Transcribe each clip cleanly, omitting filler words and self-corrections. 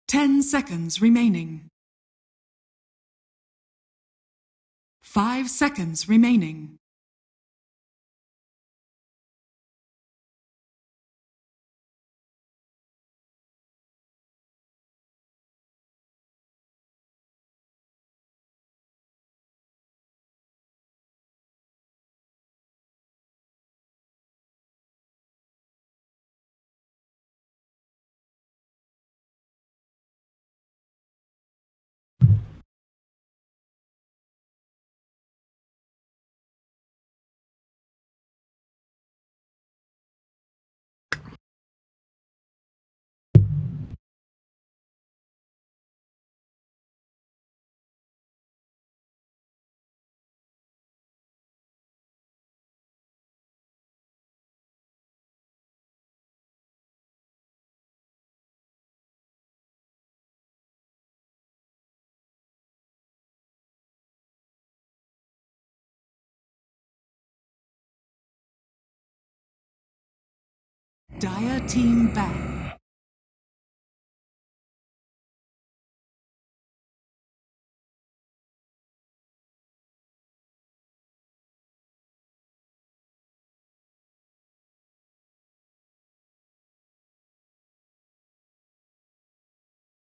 10 seconds remaining. 5 seconds remaining. Dire team ban.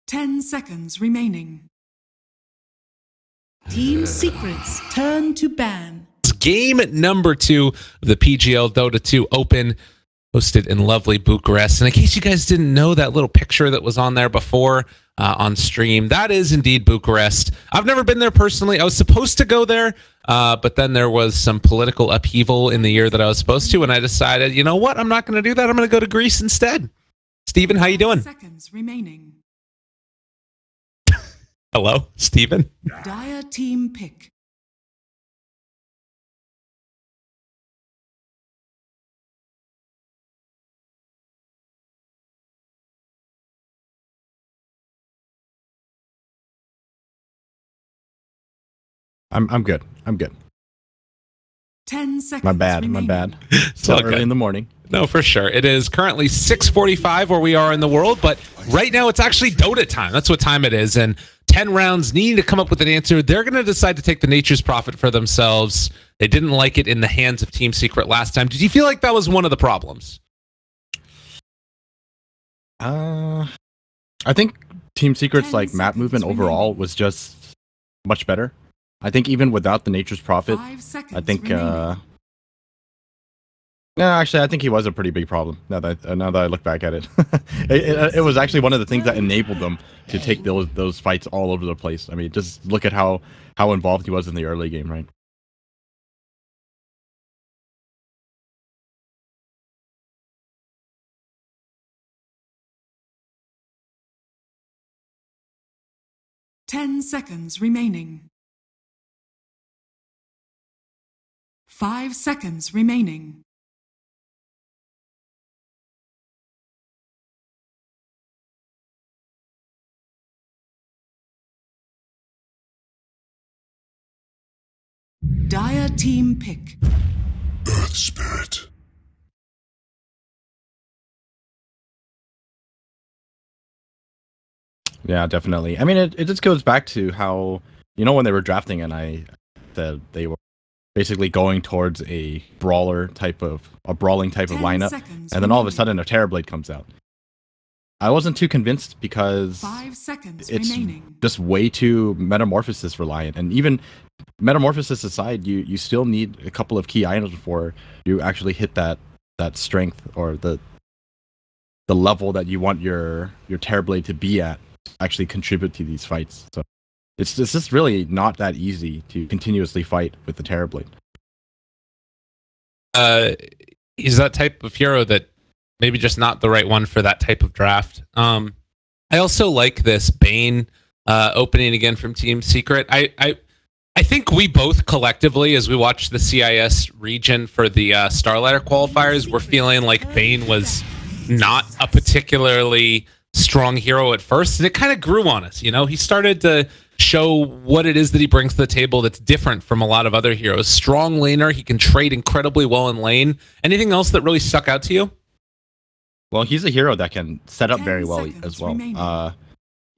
Ten seconds remaining. Team Secret's turn to ban. Game number 2 of the PGL Dota 2 Open, hosted in lovely Bucharest. And in case you guys didn't know, that little picture that was on there before on stream, that is indeed Bucharest. I've never been there personally. I was supposed to go there, but then there was some political upheaval in the year that I was supposed to, and I decided, you know what? I'm not going to do that. I'm going to go to Greece instead. Steven, how you doing? Seconds remaining. Hello, Steven. Dire team pick. I'm good. I'm good. 10 seconds. My bad. remaining. My bad. It's all So early good. in the morning. No, for sure. It is currently 6:45 where we are in the world, but right now it's actually Dota time. That's what time it is. And 10 rounds needing to come up with an answer. They're going to decide to take the Nature's Prophet for themselves. They didn't like it in the hands of Team Secret last time. Did you feel like that was one of the problems? I think Team Secret's 10 like map seconds movement overall remaining. was just much better. I think even without the Nature's Prophet, 5 seconds I think remaining. no, actually, I think he was a pretty big problem. Now that I look back at it, it was actually one of the things that enabled them to take those fights all over the place. I mean, just look at how involved he was in the early game, right? Ten seconds remaining. 5 seconds remaining. Dire team pick. Earth Spirit. Yeah, definitely. I mean, it just goes back to how, when they were drafting, and I said they were basically going towards a brawling type of 10 lineup, seconds and then all of a remaining. sudden a Terrorblade comes out. I wasn't too convinced because 5 seconds it's remaining. just way too Metamorphosis reliant, and even Metamorphosis aside, you still need a couple of key items before you actually hit that strength or the level that you want your Terrorblade to be at, actually contribute to these fights. So it's just really not that easy to continuously fight with the Terrorblade. He's that type of hero that maybe just not the right one for that type of draft. I also like this Bane opening again from Team Secret. I think we both collectively, as we watched the CIS region for the Starlighter qualifiers, were feeling like Bane was not a particularly strong hero at first, and it kind of grew on us. He started to show what it is that he brings to the table that's different from a lot of other heroes. Strong laner, he can trade incredibly well in lane. Anything else that really stuck out to you? Well, he's a hero that can set up 10 very well seconds as well. remaining.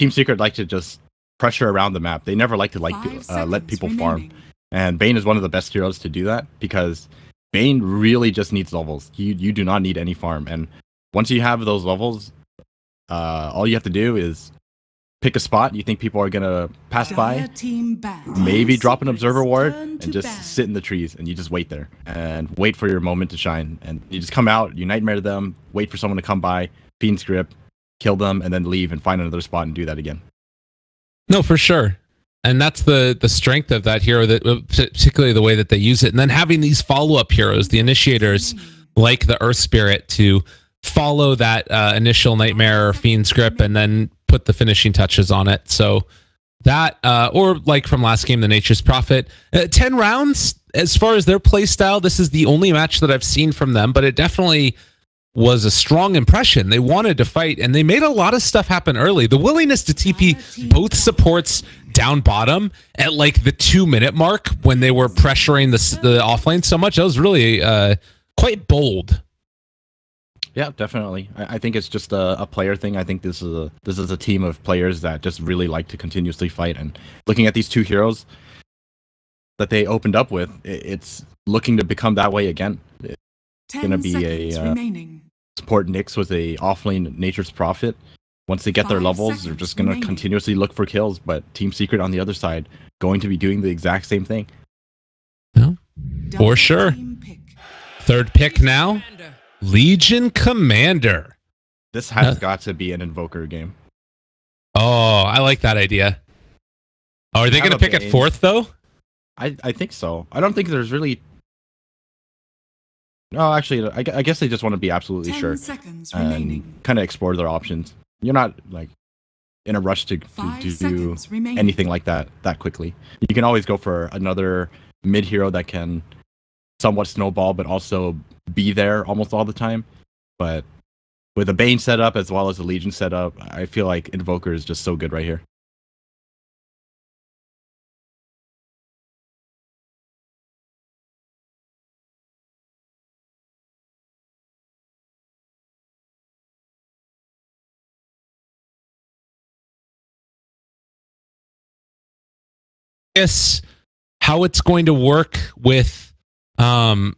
Team Secret like to just pressure around the map. They never like to let people farm. And Bane is one of the best heroes to do that because Bane really just needs levels. You do not need any farm. And once you have those levels, all you have to do is pick a spot you think people are gonna pass by, maybe drop an observer ward, and just sit in the trees, and you just wait there and wait for your moment to shine. And you just come out, you nightmare them, wait for someone to come by, Fiend's Grip, kill them, and then leave and find another spot and do that again. No, for sure. And that's the strength of that hero, that particularly the way that they use it. And then having these follow-up heroes, the initiators, like the Earth Spirit, to follow that initial Nightmare or Fiend's Grip and then put the finishing touches on it. So that, or like from last game, the Nature's Prophet. 10 rounds, as far as their play style, this is the only match that I've seen from them, but it definitely was a strong impression. They wanted to fight, and they made a lot of stuff happen early. The willingness to TP both supports down bottom at like the 2-minute mark when they were pressuring the offlane so much, that was really quite bold. Yeah, definitely. I think it's just a player thing. I think this is a team of players that just really like to continuously fight. And looking at these two heroes that they opened up with, it's looking to become that way again. It's going to be a support Nyx with a offlane Nature's Prophet. Once they get their levels, they're just going to continuously look for kills. But Team Secret on the other side going to be doing the exact same thing. Yeah, for sure. Third pick now. Legion Commander. This has got to be an Invoker game. Oh, I like that idea. Oh, are they going to pick it fourth, though? I think so. I don't think there's really... No, actually, I guess they just want to be absolutely sure and kind of explore their options. You're not like in a rush to do anything like that quickly. You can always go for another mid hero that can somewhat snowball, but also be there almost all the time. But with a Bane setup as well as a Legion setup, I feel like Invoker is just so good right here. Guess how it's going to work with Earth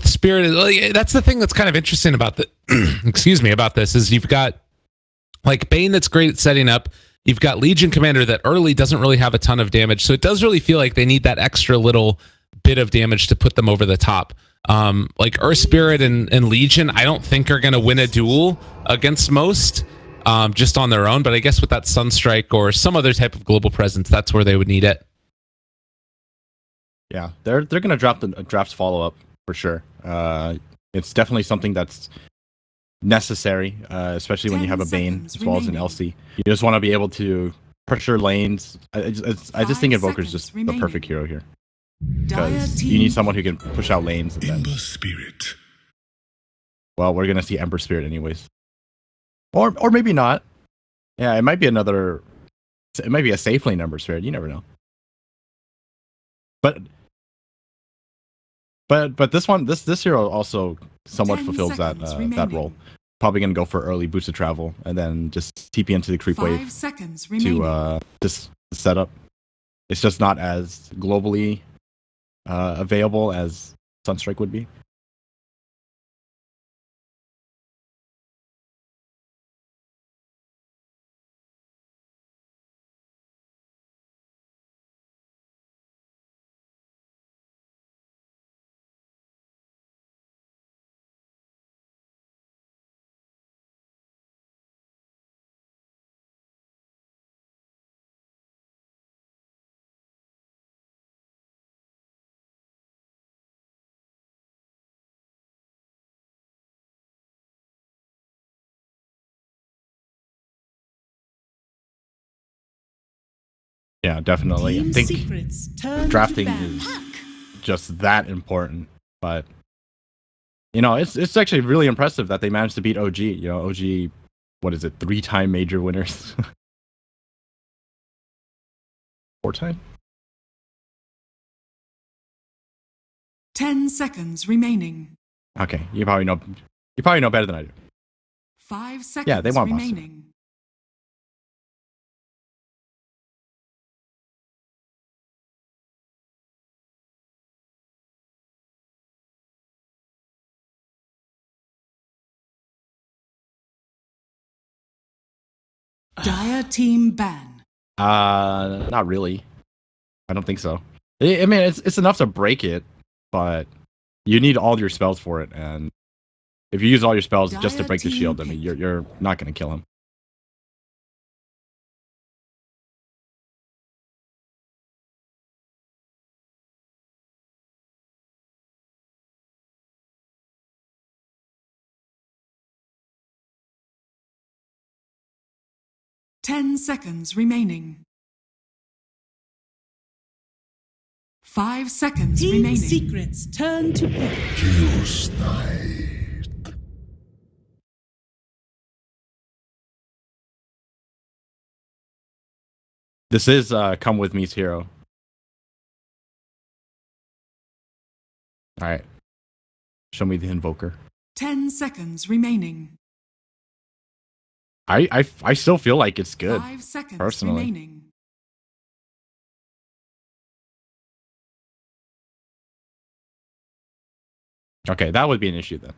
Spirit. That's the thing that's kind of interesting about the excuse me, about this, is you've got like Bane that's great at setting up. You've got Legion Commander that early doesn't really have a ton of damage, so it does really feel like they need that extra little bit of damage to put them over the top. Like Earth Spirit and Legion, I don't think are going to win a duel against most just on their own, but I guess with that Sunstrike or some other type of global presence, that's where they would need it. Yeah, they're going to drop the draft follow-up for sure. It's definitely something that's necessary, especially when you have a Bane as well as an LC. You just want to be able to pressure lanes. I just think Invoker is just the perfect hero here, because you need someone who can push out lanes. And then, Ember Spirit. Well, we're gonna see Ember Spirit anyways, or maybe not. Yeah, it might be another. It might be a safe lane Ember Spirit. You never know. But this one, this hero also somewhat fulfills that role. Probably gonna go for early boosted travel and then just TP into the creep wave to just set up. It's just not as globally available as Sunstrike would be. Yeah, definitely. I think drafting is just that important. But you know, it's actually really impressive that they managed to beat OG. You know, OG, what is it, 3-time major winners? 4-time? 10 seconds remaining. Okay, you probably know better than I do. 5 seconds yeah, they want remaining. Dire team ban. Not really. I don't think so. I mean, it's enough to break it, but you need all your spells for it, and if you use all your spells just to break the shield, I mean, you're not going to kill him. Ten seconds remaining. 5 seconds Team remaining. Secret's turn to pick. Use night. This is Come With Me's hero. Alright. Show me the Invoker. 10 seconds remaining. I still feel like it's good. 5 seconds personally. remaining. Okay, that would be an issue then.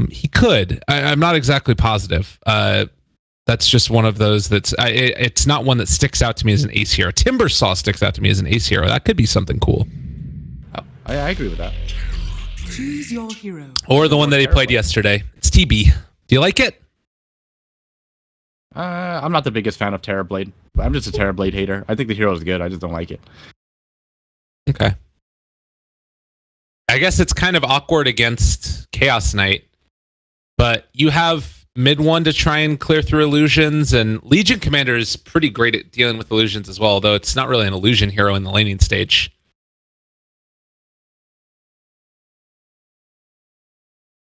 He could. I'm not exactly positive. That's just one of those that's... it's not one that sticks out to me as an ace hero. Timbersaw sticks out to me as an ace hero. That could be something cool. Oh, I agree with that. Choose your hero. Or the one that he played yesterday. It's TB. Do you like it? I'm not the biggest fan of Terrorblade. I'm just a Terrorblade hater. I think the hero is good. I just don't like it. Okay. I guess it's kind of awkward against Chaos Knight, but you have mid one to try and clear through illusions, and Legion Commander is pretty great at dealing with illusions as well, though it's not really an illusion hero in the laning stage.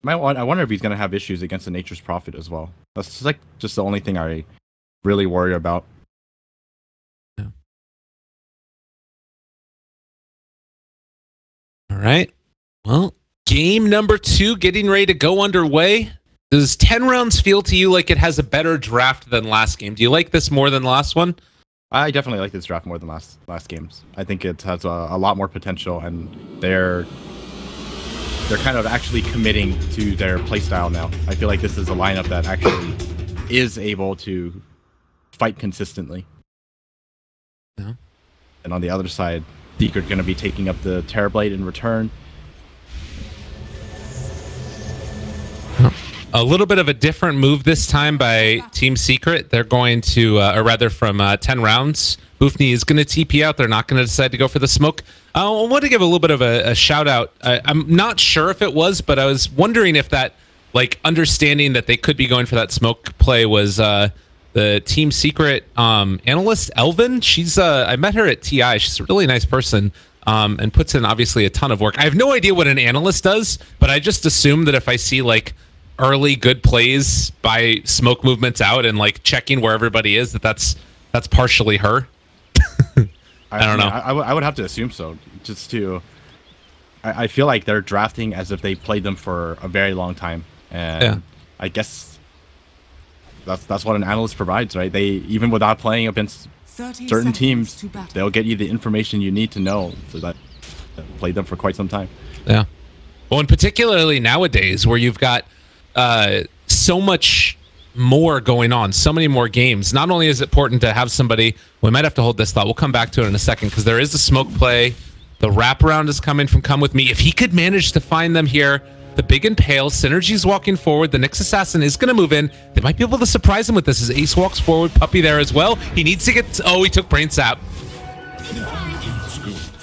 I wonder if he's going to have issues against the Nature's Prophet as well. That's like just the only thing I really worry about. Yeah. All right. Well, game number 2 getting ready to go underway. Does 10 rounds feel to you like it has a better draft than last game? Do you like this more than the last one? I definitely like this draft more than last games. I think it has a lot more potential, and they're kind of actually committing to their playstyle now. I feel like this is a lineup that actually is able to fight consistently. Yeah. And on the other side, Secret going to be taking up the Terrorblade in return. A little bit of a different move this time by Team Secret. They're going to, or rather from 10 rounds, Boofney is going to TP out. They're not going to decide to go for the smoke. I want to give a little bit of a shout out. I'm not sure if it was, but I was wondering if that, like, understanding that they could be going for that smoke play was the Team Secret analyst, Elvin. She's, I met her at TI. She's a really nice person. And puts in obviously a ton of work. I have no idea what an analyst does, but I just assume that if I see like early good plays by smoke movements out and like checking where everybody is, that's partially her. I don't know. I would have to assume so. Just to, I feel like they're drafting as if they played them for a very long time, and yeah. I guess that's what an analyst provides, right? They, even without playing against certain teams, they'll get you the information you need to know, so that played them for quite some time. Yeah. Well, and particularly nowadays, where you've got so much more going on, so many more games. Not only is it important to have somebody, we might have to hold this thought. We'll come back to it in a second, because there is a smoke play. The wraparound is coming from Come With Me. If he could manage to find them here, the big and pale, Synergy's walking forward. The Nyx Assassin is going to move in. They might be able to surprise him with this as Ace walks forward. Puppy there as well. He needs to get... Oh, he took Brain Sap.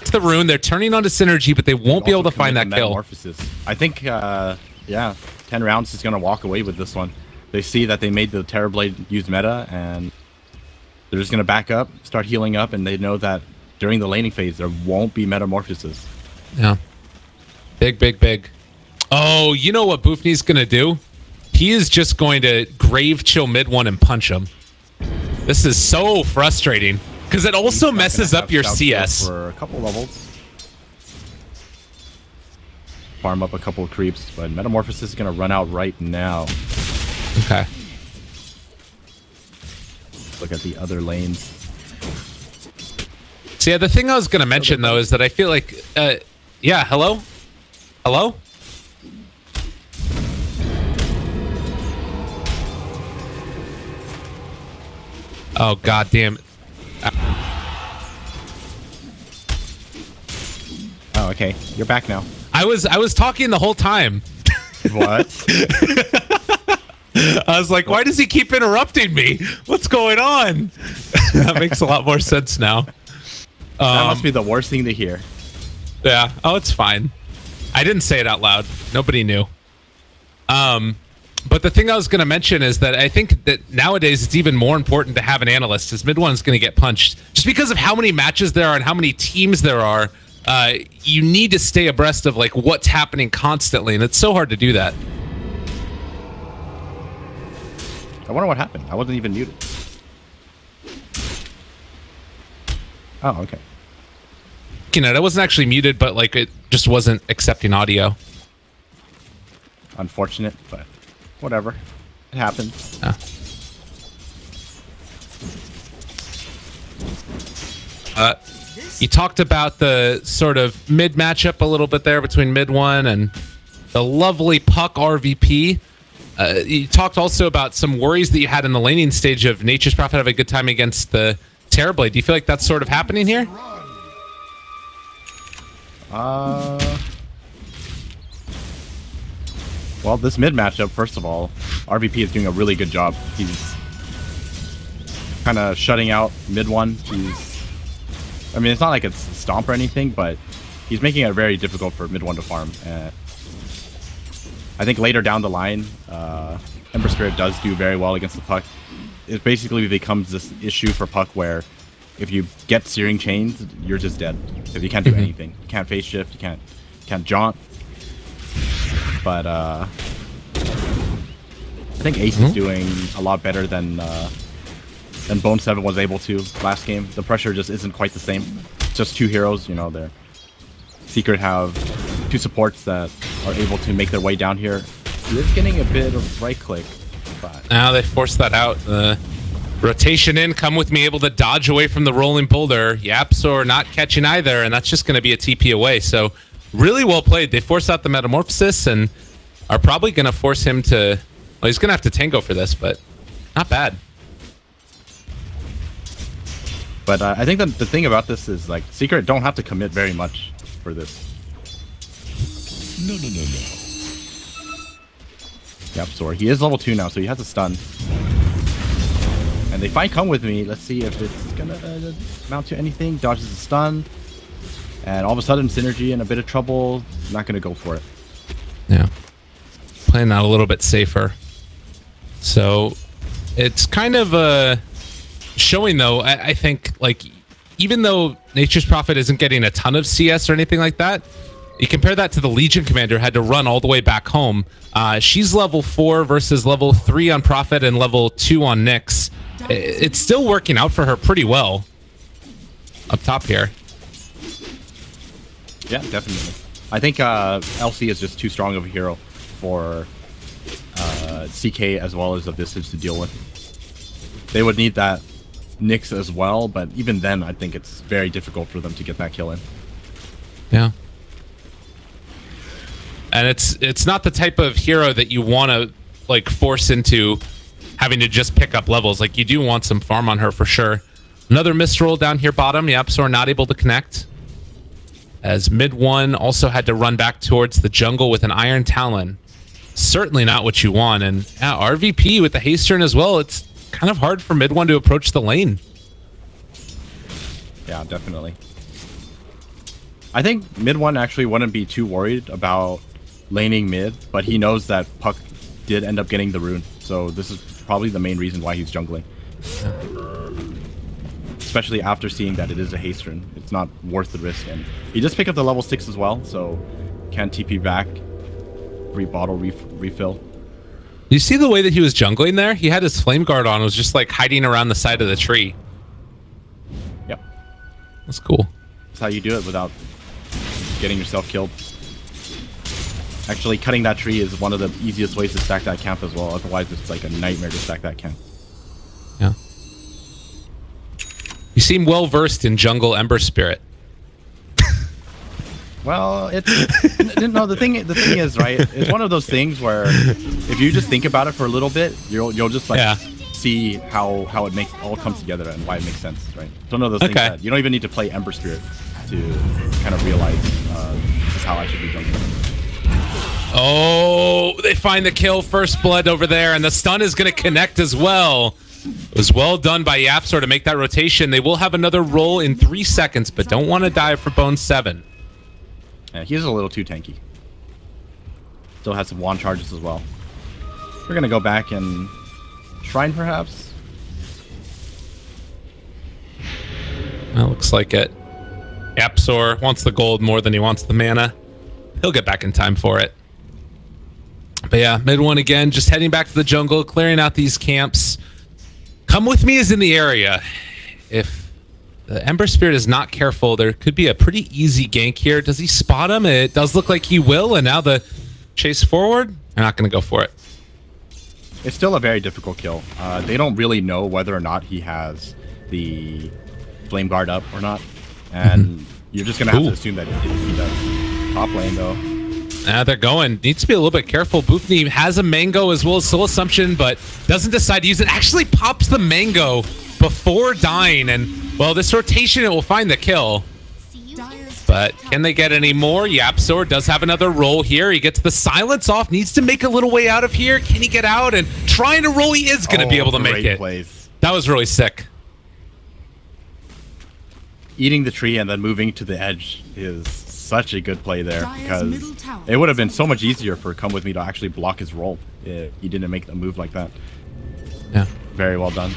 It's the rune. They're turning onto Synergy, but they won't be able to find that kill. I think, yeah, 10 rounds is going to walk away with this one. They see that they made the Terrorblade use meta, and they're just going to back up, start healing up, and they know that during the laning phase, there won't be metamorphosis. Yeah. Big, big, big. Oh, you know what Boofney's going to do? He is just going to grave chill mid one and punch him. This is so frustrating, because it also messes up your CS. For a couple levels. Farm up a couple of creeps, but Metamorphosis is going to run out right now. Okay. Look at the other lanes. So yeah, the thing I was going to mention, though, is that I feel like... yeah, hello? Hello? Oh god damn it. Oh, okay. You're back now. I was talking the whole time. What? I was like, why does he keep interrupting me? What's going on? That makes a lot more sense now. That must be the worst thing to hear. Yeah. Oh, it's fine. I didn't say it out loud. Nobody knew. But the thing I was going to mention is that I think that nowadays it's even more important to have an analyst, as mid one's going to get punched. Just because of how many matches there are and how many teams there are, you need to stay abreast of like what's happening constantly, and it's so hard to do that. I wonder what happened. I wasn't even muted. Oh, okay. You know, I wasn't actually muted, but like it just wasn't accepting audio. Unfortunate, but whatever. It happens. Yeah. You talked about the sort of mid matchup a little bit there between mid one and the lovely Puck RVP. You talked also about some worries that you had in the laning stage of Nature's Prophet have a good time against the Terrorblade. Do you feel like that's sort of happening here? Well, this mid matchup, first of all, RVP is doing a really good job. He's kind of shutting out mid one. I mean, it's not like it's a stomp or anything, but he's making it very difficult for mid one to farm. I think later down the line, Ember Spirit does do very well against the Puck. It basically becomes this issue for Puck where if you get Searing Chains, you're just dead because you can't do anything. You can't phase shift. You can't jaunt. But I think Ace is doing a lot better than Bone7 was able to last game. The pressure just isn't quite the same. It's just two heroes, you know. They're Secret have two supports that are able to make their way down here. He is getting a bit of right click, but Now they forced that out. The rotation in, come with me, able to dodge away from the rolling boulder. Yapsor not catching either, and that's just going to be a TP away. So really well played. They forced out the Metamorphosis and are probably going to force him to... Well, he's going to have to tango for this, but not bad. But I think that the thing about this is like Secret don't have to commit very much for this. No. Yep, so he is level 2 now, so he has a stun. And they find come with me. Let's see if it's gonna mount to anything. Dodges a stun. And all of a sudden, Synergy in a bit of trouble. Not gonna go for it. Yeah. Playing that a little bit safer. So it's kind of showing, though, I think, like, even though Nature's Prophet isn't getting a ton of CS or anything like that, you compare that to the Legion Commander had to run all the way back home. She's level 4 versus level 3 on Prophet and level 2 on Nyx. It's still working out for her pretty well up top here. Yeah, definitely. I think LC is just too strong of a hero for CK as well as the Visage to deal with. They would need that Nyx as well, but even then, I think it's very difficult for them to get that kill in. Yeah. And it's not the type of hero that you want to like force into having to just pick up levels. Like, you do want some farm on her for sure. Another misroll down here bottom. Yep, so we're not able to connect. As mid one also had to run back towards the jungle with an Iron Talon. Certainly not what you want. And yeah, RVP with the haste turn as well. It's kind of hard for mid one to approach the lane. Yeah, definitely. I think mid one actually wouldn't be too worried about laning mid, but he knows that Puck did end up getting the rune. So this is probably the main reason why he's jungling. Especially after seeing that it is a haste rune. It's not worth the risk. And he just picked up the level 6 as well, so can TP back, bottle refill. You see the way that he was jungling there? He had his flame guard on, was just like hiding around the side of the tree. Yep. That's cool. That's how you do it without getting yourself killed. Actually, cutting that tree is one of the easiest ways to stack that camp as well. Otherwise, it's like a nightmare to stack that camp. Yeah. You seem well versed in jungle Ember Spirit. Well, it's no. The thing is, right? It's one of those things where if you just think about it for a little bit, you'll just like see how it all comes together and why it makes sense, right? It's one of those things that you don't even need to play Ember Spirit to kind of realize this is how I should be jungling. Oh, they find the kill, first blood over there, and the stun is going to connect as well. It was well done by YapzOr to make that rotation. They will have another roll in 3 seconds, but don't want to die for Bone 7. Yeah, he's a little too tanky. Still has some wand charges as well. We're going to go back and Shrine, perhaps? Well, looks like it. YapzOr wants the gold more than he wants the mana. He'll get back in time for it. But yeah, mid one again, just heading back to the jungle, clearing out these camps. Come With Me is in the area. If the Ember Spirit is not careful, there could be a pretty easy gank here. Does he spot him? It does look like he will, and now the chase forward, they're not going to go for it. It's still a very difficult kill. They don't really know whether or not he has the Flame Guard up or not. And you're just going to have to assume that he does. Top lane, though. They're going. Needs to be a little bit careful. Boofney has a mango as well as Soul Assumption, but doesn't decide to use it. Actually pops the mango before dying. And, well, this rotation, it will find the kill. But can they get any more? YapzOr does have another roll here. He gets the silence off. Needs to make a little way out of here. Can he get out? And trying to roll, he is going to be able to make it. Plays. That was really sick. Eating the tree and then moving to the edge is such a good play there, because it would have been so much easier for Come With Me to actually block his roll if he didn't make a move like that. Yeah. Very well done.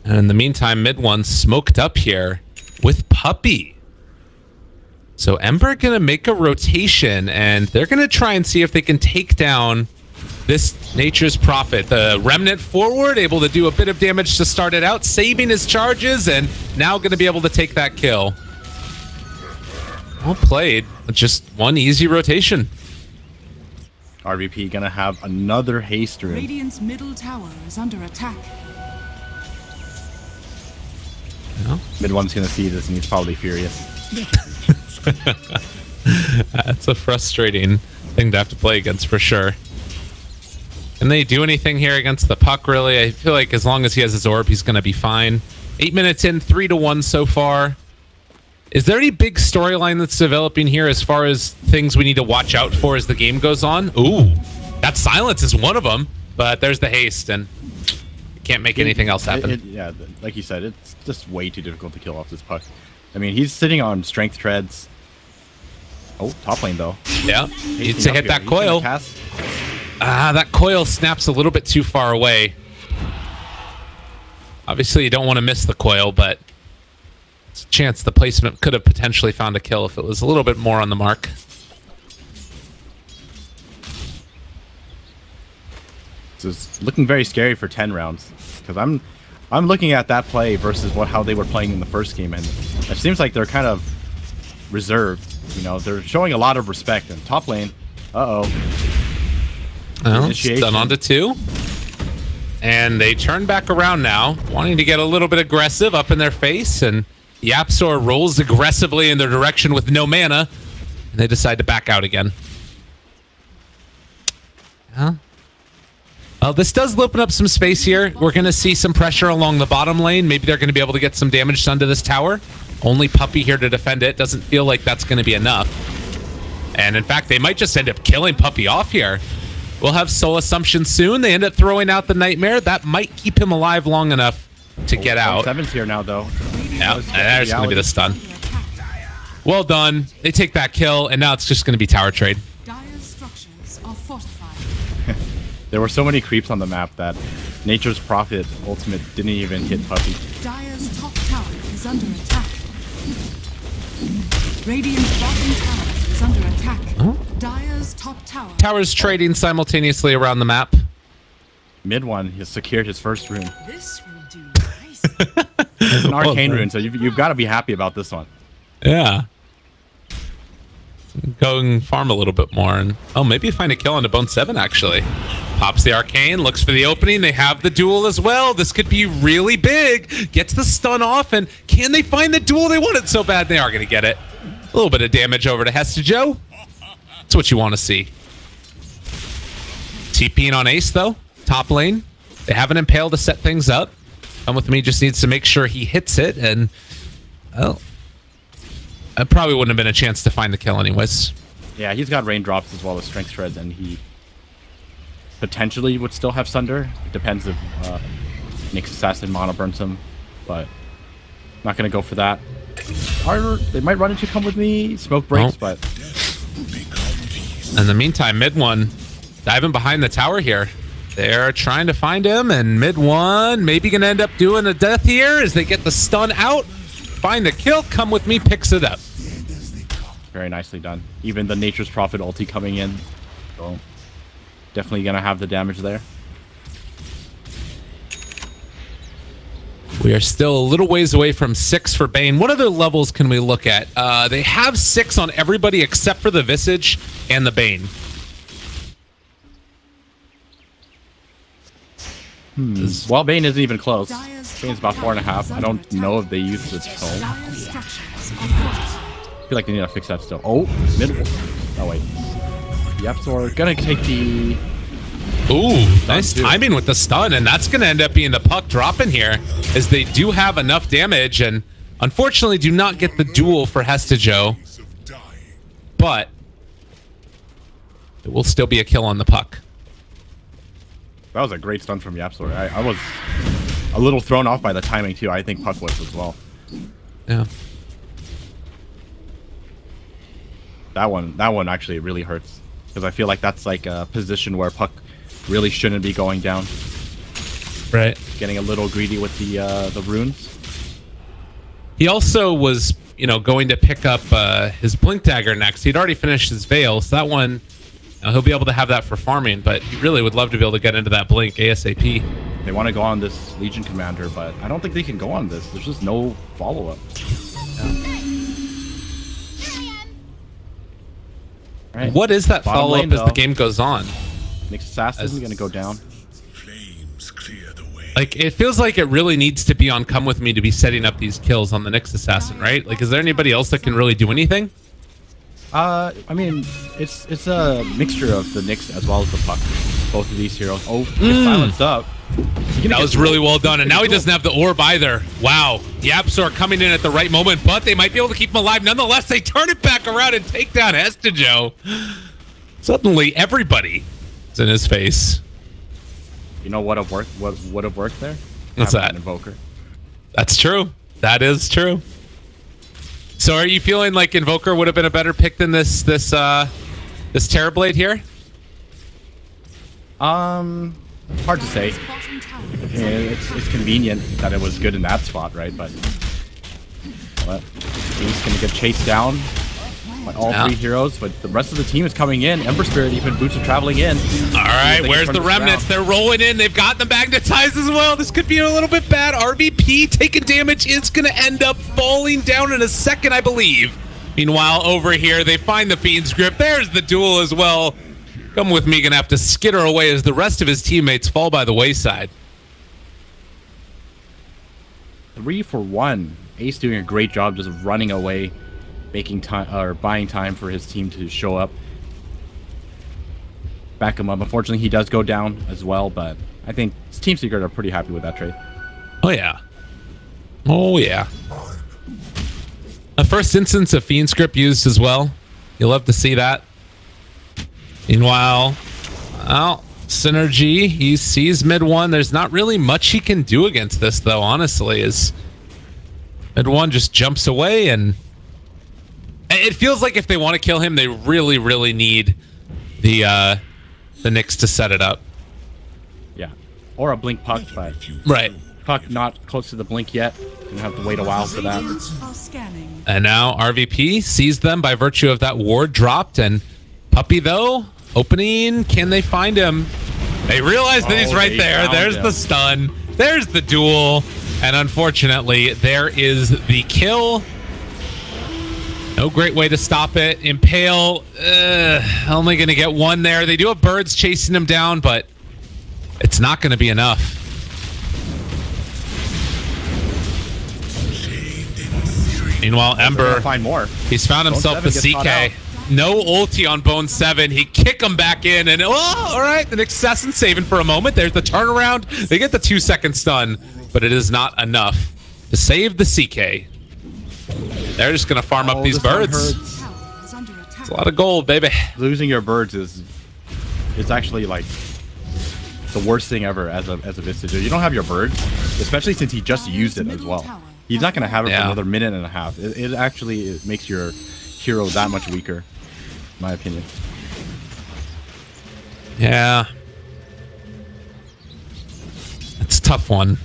And in the meantime, mid one smoked up here with Puppey. So Ember going to make a rotation, and they're going to try and see if they can take down this Nature's Prophet. The Remnant forward, able to do a bit of damage to start it out, saving his charges, and now going to be able to take that kill. Well played. Just one easy rotation. RVP going to have another haste rune. Radiant's middle tower is under attack. Mid one's going to see this and he's probably furious. That's a frustrating thing to have to play against for sure. Can they do anything here against the Puck, really? I feel like as long as he has his orb, he's going to be fine. 8 minutes in, 3-1 so far. Is there any big storyline that's developing here as far as things we need to watch out for as the game goes on? Ooh, that silence is one of them, but there's the haste, and can't make anything else happen. Yeah, like you said, it's just way too difficult to kill off this Puck. I mean, he's sitting on strength treads. Oh, top lane, though. Yeah, needs to hit that coil. That coil snaps a little bit too far away. Obviously, you don't want to miss the coil, but it's a chance the placement could have potentially found a kill if it was a little bit more on the mark. So it's looking very scary for 10 rounds, because I'm looking at that play versus how they were playing in the first game, and it seems like they're kind of reserved. You know, they're showing a lot of respect. And top lane, well, it's done onto 2. And they turn back around now, wanting to get a little bit aggressive up in their face, and YapzOr rolls aggressively in their direction with no mana, and they decide to back out again. Yeah. Well, this does open up some space here. We're going to see some pressure along the bottom lane. Maybe they're going to be able to get some damage done to this tower. Only Puppey here to defend it. Doesn't feel like that's going to be enough. And in fact, they might just end up killing Puppey off here. We'll have Soul Assumption soon. They end up throwing out the Nightmare. That might keep him alive long enough to get out. 7's here now, though. Yeah, and there's going to be the stun. Well done. They take that kill, and now it's just going to be tower trade. Dire's structures are fortified. There were so many creeps on the map that Nature's Prophet ultimate didn't even hit Puppey. Dire's top tower is under attack. Radiant's bottom tower is under attack. Oh. Dire's top tower. Towers trading simultaneously around the map. Mid one has secured his first rune. This will do nice. It's an arcane rune, so you've got to be happy about this one. Yeah. Going farm a little bit more, and maybe find a kill on the Bone 7 actually. Pops the arcane, looks for the opening. They have the duel as well. This could be really big. Gets the stun off, and can they find the duel? They want it so bad. They are going to get it. A little bit of damage over to Hestejo. That's what you want to see. TPing on Ace, though. Top lane. They have an Impale to set things up. Come With Me just needs to make sure he hits it, and... well... it probably wouldn't have been a chance to find the kill anyways. Yeah, he's got raindrops as well as strength shreds, and he potentially would still have Sunder. It depends if Nyx Assassin mono burns him, but not going to go for that. They might run into Come With Me, smoke breaks, but... in the meantime, mid one diving behind the tower here. They're trying to find him, and mid one maybe going to end up doing a death here as they get the stun out. Find the kill, Come With Me picks it up. Very nicely done. Even the Nature's Prophet ulti coming in. So definitely going to have the damage there. We are still a little ways away from 6 for Bane. What other levels can we look at? They have 6 on everybody except for the Visage and the Bane. Well, Bane isn't even close. Dire's Bane's about top 4.5. tower is I under don't know if they used the attack. tone. Dire's structures are fortified. I feel like they need to fix that still. Oh, mid. Oh, wait. Yep, so we're going to take the... Ooh, nice too. timing with the stun, and that's going to end up being the puck dropping here, as they do have enough damage, and unfortunately do not get the duel for Hestejo, but it will still be a kill on the puck. That was a great stun from Yapsor. I was a little thrown off by the timing, too. I think Puck was as well. Yeah. That one actually really hurts, because I feel like that's like a position where Puck really shouldn't be going down. Right. Getting a little greedy with the runes. He also was, you know, going to pick up his Blink Dagger next. He'd already finished his Veil, so that one, he'll be able to have that for farming, but he really would love to be able to get into that Blink ASAP. They want to go on this Legion Commander, but I don't think they can go on this. There's just no follow-up. Right. What is that Bottom follow-up lane, as the though. game goes on? Nyx Assassin is going to go down. Flames clear the way. Like, it feels like it really needs to be on Come With Me to be setting up these kills on the Nyx Assassin, right? Like, is there anybody else that can really do anything? I mean, it's a mixture of the Nyx as well as the Puck. Both of these heroes. Oh, gets silenced up. That was really well done, and now he doesn't have the orb either. Wow. Yapsor coming in at the right moment, but they might be able to keep him alive. Nonetheless, they turn it back around and take down Hestejo. Suddenly, everybody is in his face. You know what would have worked there? What's Have that? an Invoker. That's true. That is true. So are you feeling like Invoker would have been a better pick than this Terrorblade here? Hard to say. Bottom tower Yeah, it's convenient that it was good in that spot, right? But he's gonna get chased down by all three heroes, but the rest of the team is coming in. Ember Spirit, even Boots are traveling in. All right, where's the remnants? They're rolling in. They've got them magnetized as well. This could be a little bit bad. RVP taking damage. It's going to end up falling down in a second, I believe. Meanwhile, over here, they find the Fiend's Grip. There's the duel as well. Come With Me, going to have to skitter away as the rest of his teammates fall by the wayside. 3 for 1. Ace doing a great job just running away, making time or buying time for his team to show up, back him up. Unfortunately, he does go down as well, but I think Team Secret are pretty happy with that trade. Oh yeah, oh yeah. A first instance of Fiend Script used as well. You'll love to see that. Meanwhile, well, Synergy, he sees mid one. There's not really much he can do against this, though. Honestly, is mid one just jumps away, and it feels like if they want to kill him, they really, really need the Nyx to set it up. Yeah, or a Blink Puck, but Right. Puck not close to the Blink yet. Gonna have to wait a while for that. are scanning. And now RVP sees them by virtue of that ward dropped, and Puppy though opening. Can they find him? They realize that he's right there. There's the stun. There's the duel. And unfortunately, there is the kill. No great way to stop it. Impale, only going to get one there. They do have birds chasing him down, but it's not going to be enough. Meanwhile, Ember, Find more. he's found himself the Zone 7 gets caught CK. out. No ulti on Bone7. He kick him back in, and all right, the Assassin saving for a moment. There's the turnaround. They get the 2-second stun, but it is not enough to save the CK. They're just gonna farm up these birds. It's a lot of gold, baby. Losing your birds is actually like the worst thing ever as a Vistager. You don't have your birds, especially since he just used it as well. He's not gonna have it for another minute and a half. It actually makes your hero that much weaker, in my opinion. Yeah. It's a tough one.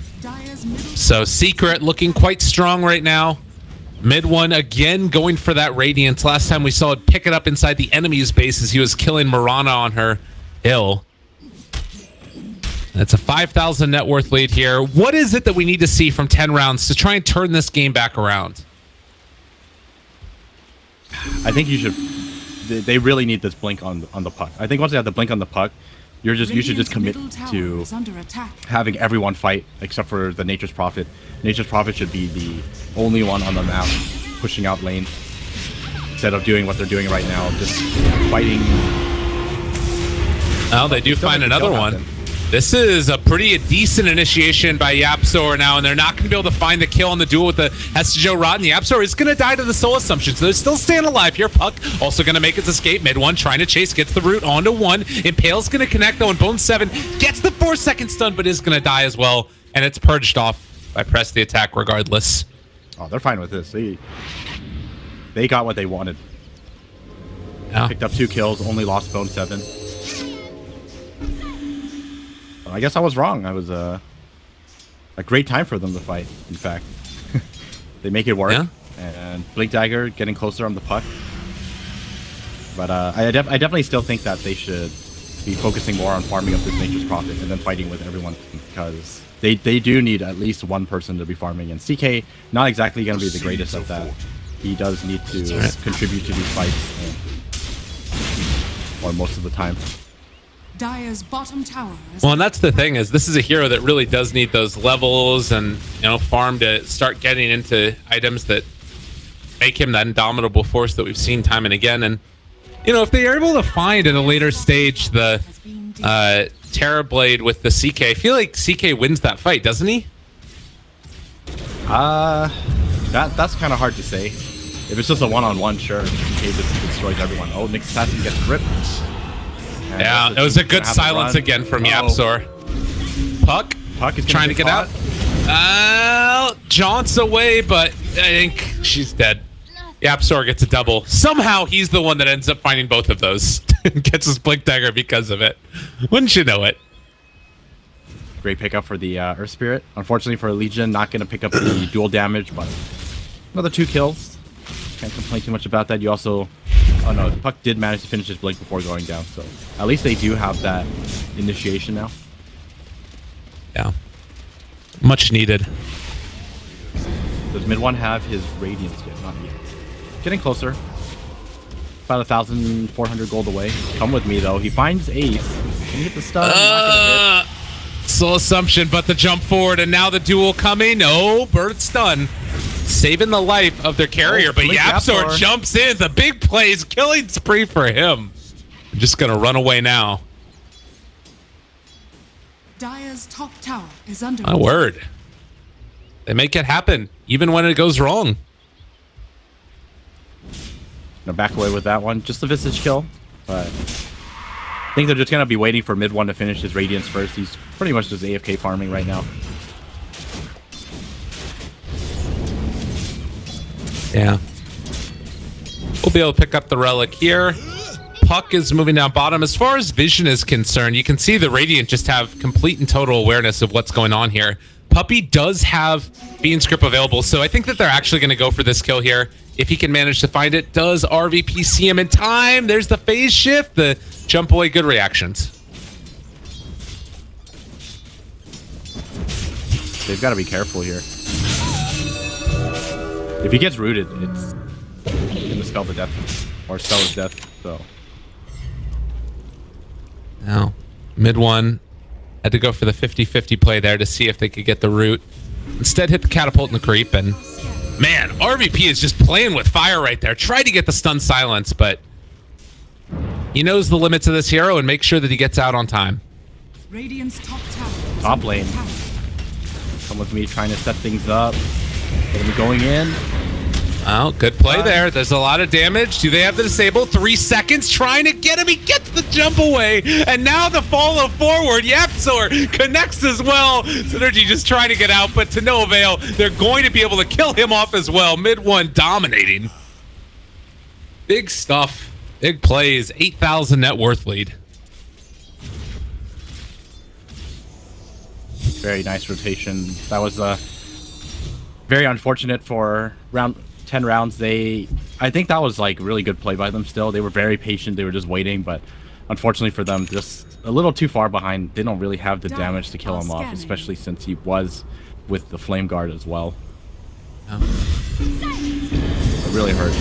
So Secret looking quite strong right now. Mid one again going for that Radiance. Last time we saw it pick it up inside the enemy's base as he was killing Mirana on her hill. That's a 5,000 net worth lead here. What is it that we need to see from 10 rounds to try and turn this game back around? I think you should. They really need this blink on the puck. I think once they have the blink on the puck, you should just commit to having everyone fight except for the Nature's Prophet. Nature's Prophet should be the only one on the map pushing out lanes instead of doing what they're doing right now, just fighting. Oh, they do find another one. This is a pretty decent initiation by YapzOr now, and they're not going to be able to find the kill on the duel with the Hestejo Rod, and YapzOr is going to die to the Soul Assumption, so they're still staying alive here. Puck also going to make its escape. Mid one trying to chase, gets the root onto one. Impale's going to connect though, and Bone7 gets the 4-second stun, but is going to die as well, and it's purged off by Press the Attack regardless. Oh, they're fine with this. They got what they wanted. Yeah. Picked up 2 kills, only lost Bone7. I guess I was wrong. I was a great time for them to fight, in fact. They make it work. Yeah. And Blink Dagger getting closer on the puck. But I definitely still think that they should be focusing more on farming up this Nature's Prophet and then fighting with everyone, because they do need at least one person to be farming. And CK, not exactly going to be the greatest at that. He does need to contribute to these fights, or most of the time. Dire's bottom tower. Well, and that's the thing, is this is a hero that really does need those levels and, you know, farm to start getting into items that make him that indomitable force that we've seen time and again. And, you know, if they are able to find at a later stage the Terrorblade with the CK, I feel like CK wins that fight, doesn't he? That's kind of hard to say. If it's just a one-on-one, sure. CK just destroys everyone. Oh, Nick Assassin gets ripped. And yeah, it was a good silence again from YapzOr. Puck is trying to get out. Jaunts away, but I think she's dead. YapzOr gets a double. Somehow he's the one that ends up finding both of those. Gets his Blink Dagger because of it. Wouldn't you know it? Great pickup for the Earth Spirit. Unfortunately for Legion, not going to pick up the dual damage, but another 2 kills. Can't complain too much about that. You also... Oh no, the Puck did manage to finish his Blink before going down, so at least they do have that initiation now. Yeah. Much needed. Does mid one have his Radiance yet? Not yet. Getting closer. About 1,400 gold away. Come with me though. He finds Ace. Can he hit the stun? Soul Assumption, but the jump forward, and now the duel coming. Oh, bird stun. Saving the life of their carrier, but YapzOr jumps in. The big plays, killing spree for him. I'm just gonna run away now. Dire's top tower is under. My word. They make it happen, even when it goes wrong. Gonna back away with that one. Just a Visage kill, but I think they're just gonna be waiting for mid one to finish his Radiance first. He's pretty much just AFK farming right now. Yeah. We'll be able to pick up the relic here. Puck is moving down bottom. As far as vision is concerned, you can see the Radiant just have complete and total awareness of what's going on here. Puppy does have Bean's Grip available, so I think that they're actually going to go for this kill here. If he can manage to find it. Does RVP see him in time? There's the phase shift. The jump away, good reactions. They've got to be careful here. If he gets rooted, it's gonna spell the death, or spell his death, so. Now, mid one had to go for the 50-50 play there to see if they could get the root. Instead, hit the catapult and the creep, and man, RVP is just playing with fire right there. Tried to get the stun silence, but He knows the limits of this hero and makes sure that he gets out on time. Radiant's top tower is Top under lane. attack. Come with me trying to set things up. Get him going in. Oh, good play there. There's a lot of damage. Do they have the disable? 3 seconds trying to get him. He gets the jump away. And now the follow forward. Yapzor connects as well. Synergy just trying to get out, but to no avail. They're going to be able to kill him off as well. Mid one dominating. Big stuff. Big plays. 8,000 net worth lead. Very nice rotation. That was very unfortunate for round 10 rounds. I think that was like really good play by them still. They were very patient. They were just waiting, but unfortunately for them, just a little too far behind. They don't really have the damage to kill him off, especially since he was with the Flame Guard as well. Oh. It really hurt.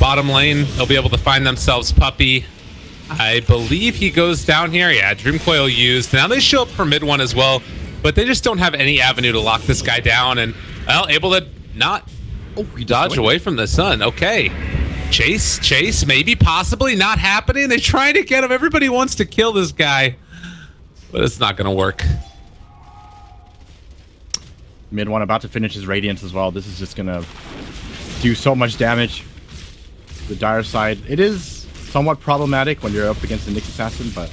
Bottom lane, they'll be able to find themselves Puppy. I believe he goes down here. Yeah, Dream Coil used. Now they show up for mid one as well, but they just don't have any avenue to lock this guy down, and well, able to not dodge away from the sun. Okay. Chase, maybe, possibly, not happening. They're trying to get him. Everybody wants to kill this guy, but it's not going to work. Mid one about to finish his Radiance as well. This is just going to do so much damage. The Dire side, it is somewhat problematic when you're up against the Nyx Assassin, but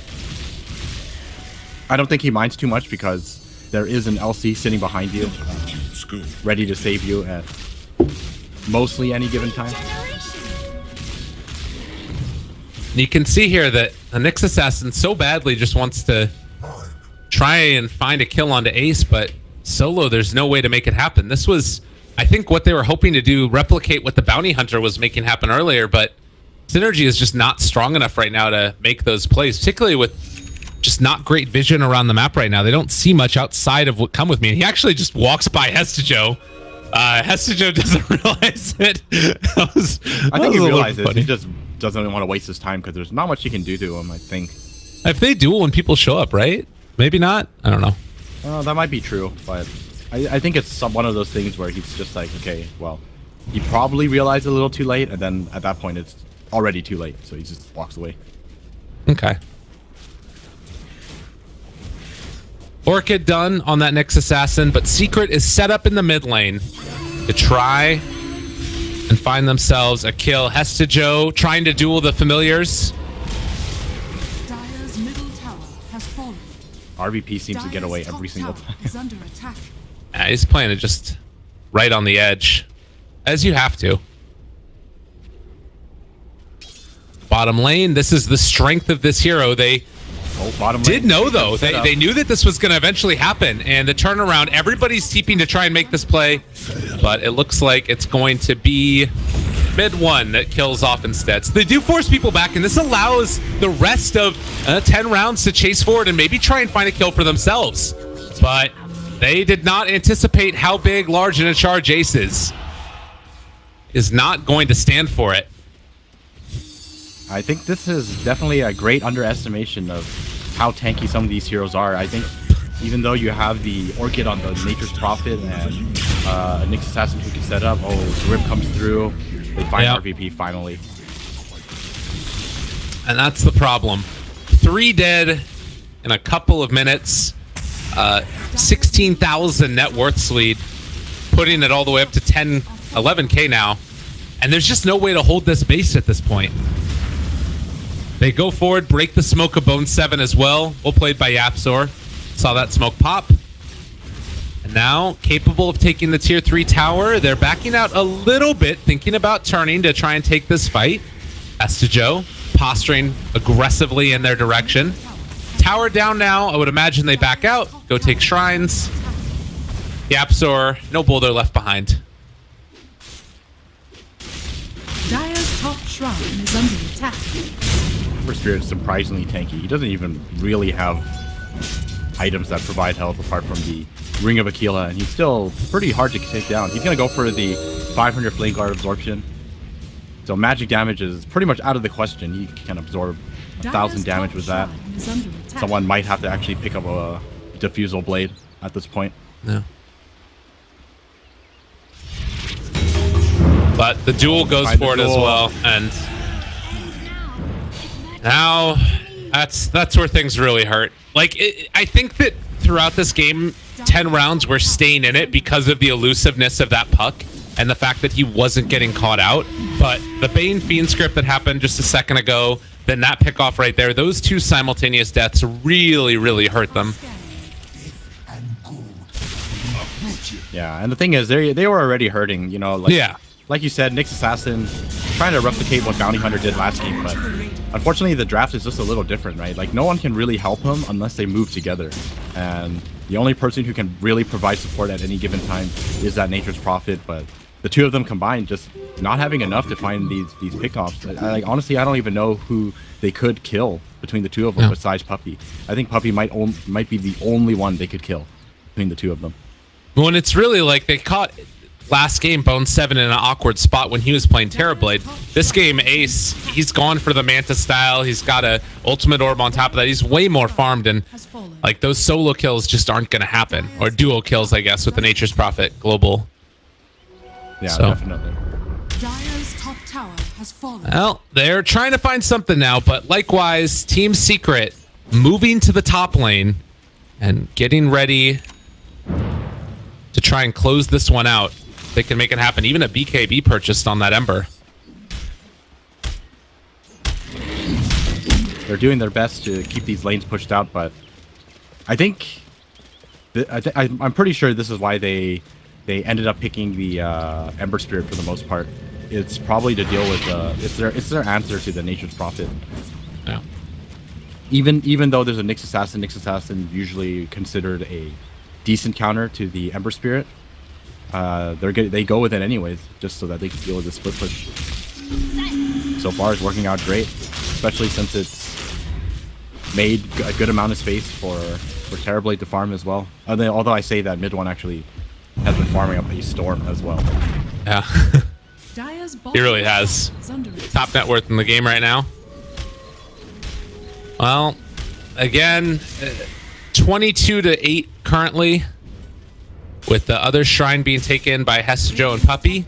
I don't think he minds too much because there is an LC sitting behind you, ready to save you at mostly any given time. You can see here that the Nyx Assassin so badly just wants to try and find a kill onto Ace, but solo, there's no way to make it happen. This was, I think, what they were hoping to do, replicate what the Bounty Hunter was making happen earlier, but Synergy is just not strong enough right now to make those plays, particularly with just not great vision around the map right now. They don't see much outside of what Come With Me. And he actually just walks by Hestejo. Hestejo doesn't realize it. I think he realizes he just doesn't want to waste his time because there's not much you can do to him, I think. If they duel when people show up, right? Maybe not. I don't know. That might be true, but I think it's one of those things where he's just like, okay, well, he probably realized a little too late, and then at that point it's already too late, so he just walks away. Okay. Orchid done on that Nyx Assassin, but Secret is set up in the mid lane to try and find themselves a kill. Hestejo trying to duel the familiars. Dire's middle tower has fallen. RVP seems to get away every single time. Is under attack. Yeah, he's playing it just right on the edge, as you have to. Bottom lane, this is the strength of this hero. They did know, though. They knew that this was going to eventually happen, and the turnaround, everybody's TPing to try and make this play, but it looks like it's going to be mid one that kills off instead. So they do force people back, and this allows the rest of 10 rounds to chase forward and maybe try and find a kill for themselves. But they did not anticipate how big, large, and in charge Ace is not going to stand for it. I think this is definitely a great underestimation of how tanky some of these heroes are. I think even though you have the Orchid on the Nature's Prophet and a Nyx Assassin who can set up, the Rip comes through, they find RVP finally. And that's the problem. 3 dead in a couple of minutes. 16,000 net worth lead, putting it all the way up to 11k now. And there's just no way to hold this base at this point. They go forward, break the smoke of Bone 7 as well. Well played by Yapzor. Saw that smoke pop. And now, capable of taking the tier 3 tower. They're backing out a little bit, thinking about turning to try and take this fight. Hestejo posturing aggressively in their direction. Tower down now. I would imagine they back out, go take shrines. Yapzor, no boulder left behind. Dire's top shrine is under attack. Spirit is surprisingly tanky. He doesn't even really have items that provide health apart from the Ring of Aquila, and he's still pretty hard to take down. He's going to go for the 500 Flame Guard absorption. So magic damage is pretty much out of the question. He can absorb 1,000 damage with that. Someone might have to actually pick up a Diffusal Blade at this point. No. But the duel goes for it as well, and Now, that's where things really hurt. Like, I think that throughout this game, 10 rounds we're staying in it because of the elusiveness of that puck and the fact that he wasn't getting caught out. But the Bane Fiend script that happened just a second ago, then that pickoff right there, those two simultaneous deaths really, really hurt them. Yeah, and the thing is, they were already hurting, you know. Like, yeah. Like you said, Nyx Assassin trying to replicate what Bounty Hunter did last game, but unfortunately the draft is just a little different, right? Like, no one can really help him unless they move together. And the only person who can really provide support at any given time is that Nature's Prophet, but the two of them combined just not having enough to find these pickoffs. Like, honestly, I don't even know who they could kill between the two of them besides Puppey. I think Puppey might be the only one they could kill between the two of them. When it's really like they caught last game Bone7 in an awkward spot when he was playing Terrorblade. This game, Ace, he's gone for the Manta style. He's got a ultimate orb on top of that. He's way more farmed, and like those solo kills just aren't going to happen. Or duo kills, I guess, with the Nature's Prophet global. Yeah, definitely. Dire's top tower has fallen. Well, they're trying to find something now, but likewise, Team Secret moving to the top lane and getting ready to try and close this one out. They can make it happen. Even a BKB purchased on that Ember. They're doing their best to keep these lanes pushed out, but I think I'm pretty sure this is why they ended up picking the Ember Spirit for the most part. It's probably to deal with it's their answer to the Nature's Prophet. Yeah. Even though there's a Nyx Assassin usually considered a decent counter to the Ember Spirit. They go with it anyways, just so that they can deal with the split push. So far, it's working out great, especially since it's made a good amount of space for Terrorblade to farm as well. Although I say that mid one actually has been farming up a Storm as well. Yeah. He really has. Top net worth in the game right now. Well, again, 22-8 currently, with the other shrine being taken by Hestejo and Puppey.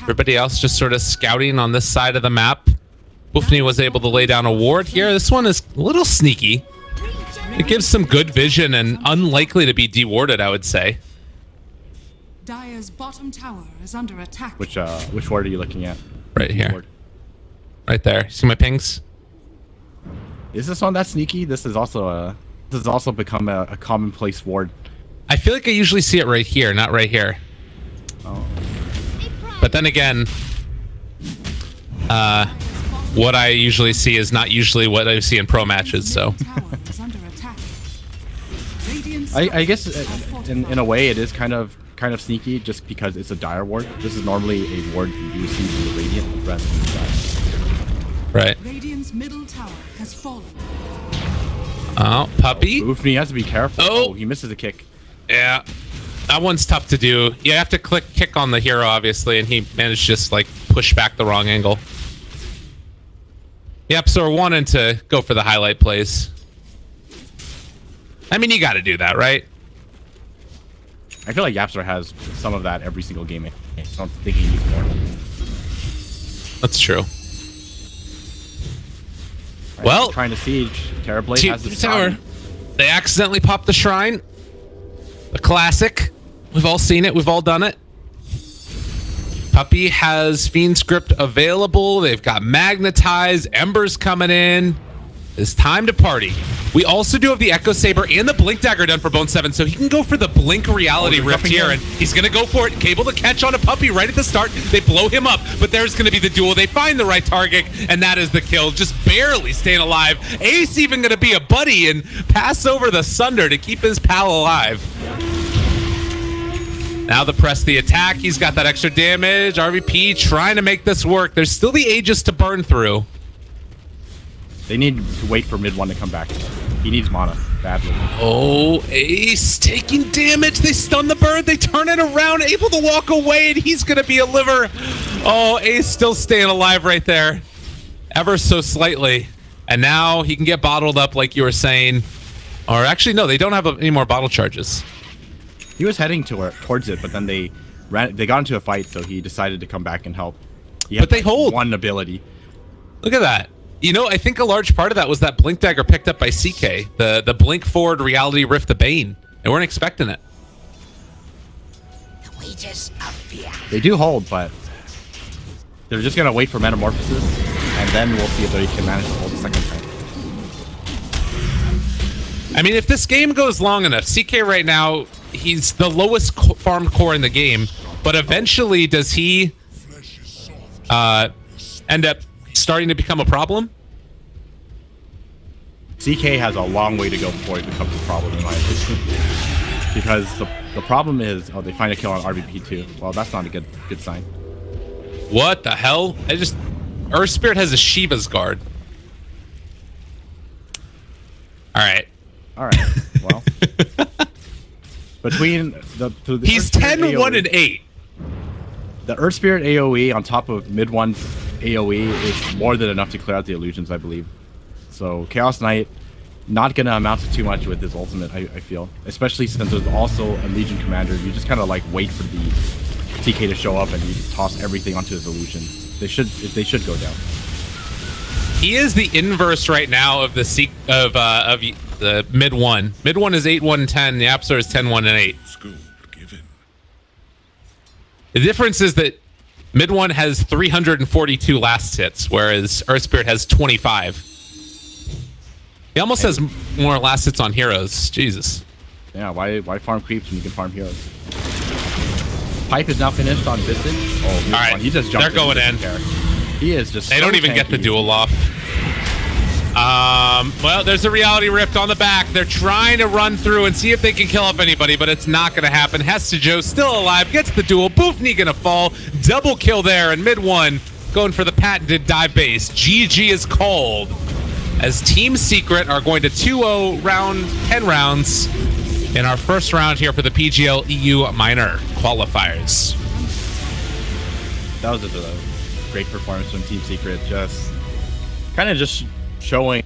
Everybody else just sort of scouting on this side of the map. Boofney was able to lay down a ward here. This one is a little sneaky. It gives some good vision and unlikely to be dewarded, I would say. Dire's bottom tower is under attack. Which ward are you looking at? Right here. Right there. See my pings? Is this one that sneaky? This has also become a commonplace ward. I feel like I usually see it right here, not right here. Oh. But then again, what I usually see is not usually what I see in pro matches, so. I guess in a way it is kind of sneaky just because it's a Dire ward. This is normally a ward you see from the Radiant rather than the Dire. Right. Radiant's middle tower has fallen. Oh, Puppey. Boofney has to be careful. Oh, he misses a kick. Yeah, that one's tough to do. You have to kick on the hero, obviously, and he managed to just like push back the wrong angle. Yep, so we're wanting to go for the highlight plays. I mean, you got to do that, right? I feel like Yapster has some of that every single game. I don't think he needs more. That's true. Right, well, trying to siege. Terrorblade has the tower. They accidentally popped the shrine. A classic. We've all seen it. We've all done it. Puppey has Fiend script available. They've got Magnetize. Ember's coming in. It's time to party. We also do have the Echo Saber and the Blink Dagger done for Bone7, so he can go for the Blink Reality Rift here, and he's going to go for it. Cable to catch on a Puppey right at the start. They blow him up, but there's going to be the duel. They find the right target, and that is the kill. Just barely staying alive. Ace even going to be a buddy and pass over the Sunder to keep his pal alive. Now the press the attack. He's got that extra damage. RVP trying to make this work. There's still the Aegis to burn through. They need to wait for mid one to come back. He needs mana badly. Oh, Ace taking damage. They stun the bird. They turn it around, able to walk away, and he's going to be a liver. Oh, Ace still staying alive right there. Ever so slightly. And now he can get bottled up like you were saying. Or actually, no, they don't have any more bottle charges. He was heading towards it, but then they got into a fight, so he decided to come back and help. But they hold one ability. Look at that. You know, I think a large part of that was that Blink Dagger picked up by CK. The Blink forward reality rift the Bane. They weren't expecting it. They do hold, but they're just gonna wait for Metamorphosis, and then we'll see if they can manage to hold the second time. I mean, if this game goes long enough, CK right now, he's the lowest farmed core in the game, but eventually does he end up starting to become a problem? CK has a long way to go before he becomes a problem in my opinion. Because the problem is, oh, they find a kill on RVP too. Well, that's not a good sign. What the hell? Earth Spirit has a Shiva's guard. Alright. Alright, well. Between the he's 10, 1, and 8. The Earth Spirit AoE on top of mid 1's AoE is more than enough to clear out the illusions, I believe. So Chaos Knight not gonna amount to too much with his ultimate, I feel. Especially since there's also a Legion Commander. You just kind of like wait for the TK to show up and you toss everything onto his illusion. They should go down. He is the inverse right now of the the mid 1. Mid 1 is 8, 1, 10. The Absol is 10, 1, and 8. The difference is that mid 1 has 342 last hits, whereas Earth Spirit has 25. He almost has more last hits on heroes. Jesus. Yeah, why farm creeps when you can farm heroes? Pipe is now finished on Visage. Oh, all right, he just jumped. They're going in. He is just. They don't even get the duel off. Well, there's a reality rift on the back. They're trying to run through and see if they can kill up anybody, but it's not going to happen. Hestejo still alive, gets the duel. Boofney going to fall. Double kill there, and mid 1 going for the patented dive base. GG is called as Team Secret are going to 2-0 round 10 rounds in our first round here for the PGL EU Minor qualifiers. That was a great performance from Team Secret. Just kind of just showing